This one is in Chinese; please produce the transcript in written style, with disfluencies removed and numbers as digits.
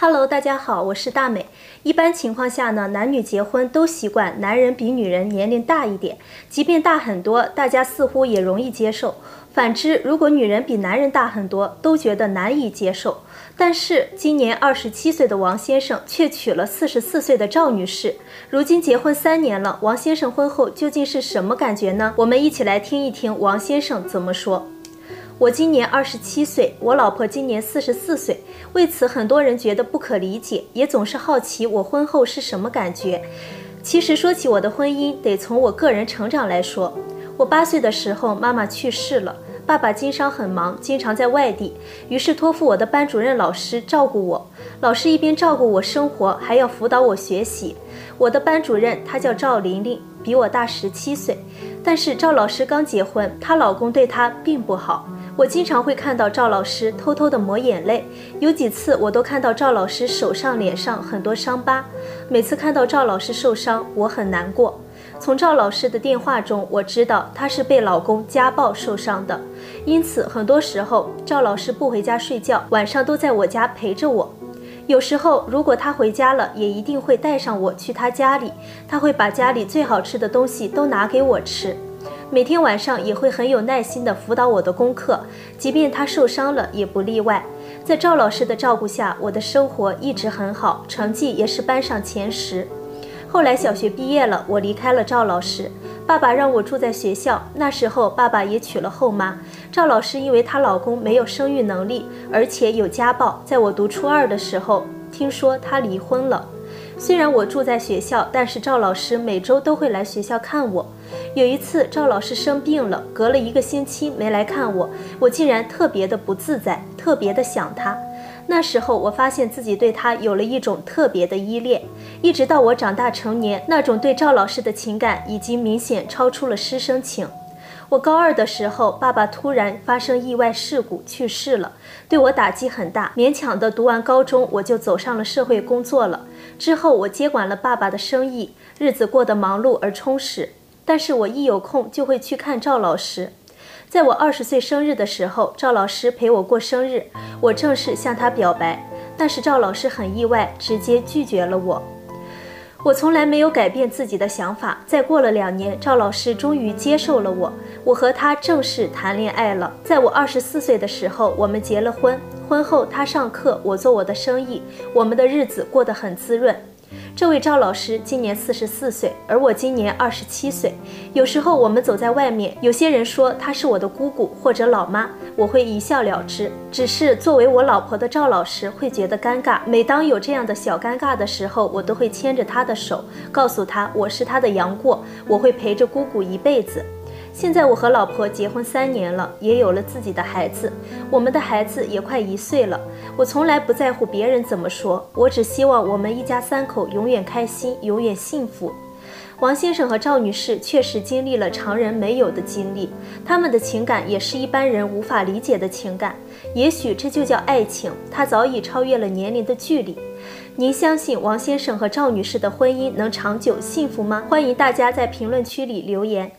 Hello， 大家好，我是大美。一般情况下呢，男女结婚都习惯男人比女人年龄大一点，即便大很多，大家似乎也容易接受。反之，如果女人比男人大很多，都觉得难以接受。但是今年27岁的王先生却娶了44岁的赵女士，如今结婚3年了，王先生婚后究竟是什么感觉呢？我们一起来听一听王先生怎么说。我今年27岁，我老婆今年44岁，为此很多人觉得不可理解，也总是好奇我婚后是什么感觉。其实说起我的婚姻，得从我个人成长来说。我8岁的时候，妈妈去世了，爸爸经商很忙，经常在外地，于是托付我的班主任老师照顾我。老师一边照顾我生活，还要辅导我学习。我的班主任她叫赵玲玲，比我大17岁，但是赵老师刚结婚，她老公对她并不好。我经常会看到赵老师偷偷地抹眼泪，有几次我都看到赵老师手上、脸上很多伤疤。每次看到赵老师受伤，我很难过。从赵老师的电话中，我知道她是被老公家暴受伤的，因此很多时候赵老师不回家睡觉，晚上都在我家陪着我。有时候如果他回家了，也一定会带上我去他家里，他会把家里最好吃的东西都拿给我吃。每天晚上也会很有耐心地辅导我的功课，即便他受伤了也不例外。在赵老师的照顾下，我的生活一直很好，成绩也是班上前10。后来小学毕业了，我离开了赵老师，爸爸让我住在学校，那时候爸爸也娶了后妈。赵老师因为她老公没有生育能力，而且有家暴，在我读初2的时候，听说她离婚了。虽然我住在学校，但是赵老师每周都会来学校看我。有一次赵老师生病了，隔了1个星期没来看我，我竟然特别的不自在，特别的想他。那时候我发现自己对他有了一种特别的依恋，一直到我长大成年，那种对赵老师的情感已经明显超出了师生情。我高2的时候，爸爸突然发生意外事故去世了，对我打击很大，勉强的读完高中，我就走上了社会工作了。之后我接管了爸爸的生意，日子过得忙碌而充实。但是我一有空就会去看赵老师。在我20岁生日的时候，赵老师陪我过生日，我正式向他表白，但是赵老师很意外，直接拒绝了我。我从来没有改变自己的想法，再过了2年，赵老师终于接受了我，我和他正式谈恋爱了。在我24岁的时候，我们结了婚，婚后他上课，我做我的生意，我们的日子过得很滋润。这位赵老师今年44岁，而我今年27岁。有时候我们走在外面，有些人说她是我的姑姑或者老妈，我会一笑了之。只是作为我老婆的赵老师会觉得尴尬，每当有这样的小尴尬的时候，我都会牵着她的手，告诉她我是她的杨过，我会陪着姑姑一辈子。现在我和老婆结婚3年了，也有了自己的孩子，我们的孩子也快1岁了。我从来不在乎别人怎么说，我只希望我们一家3口永远开心，永远幸福。王先生和赵女士确实经历了常人没有的经历，他们的情感也是一般人无法理解的情感。也许这就叫爱情，它早已超越了年龄的距离。您相信王先生和赵女士的婚姻能长久幸福吗？欢迎大家在评论区里留言。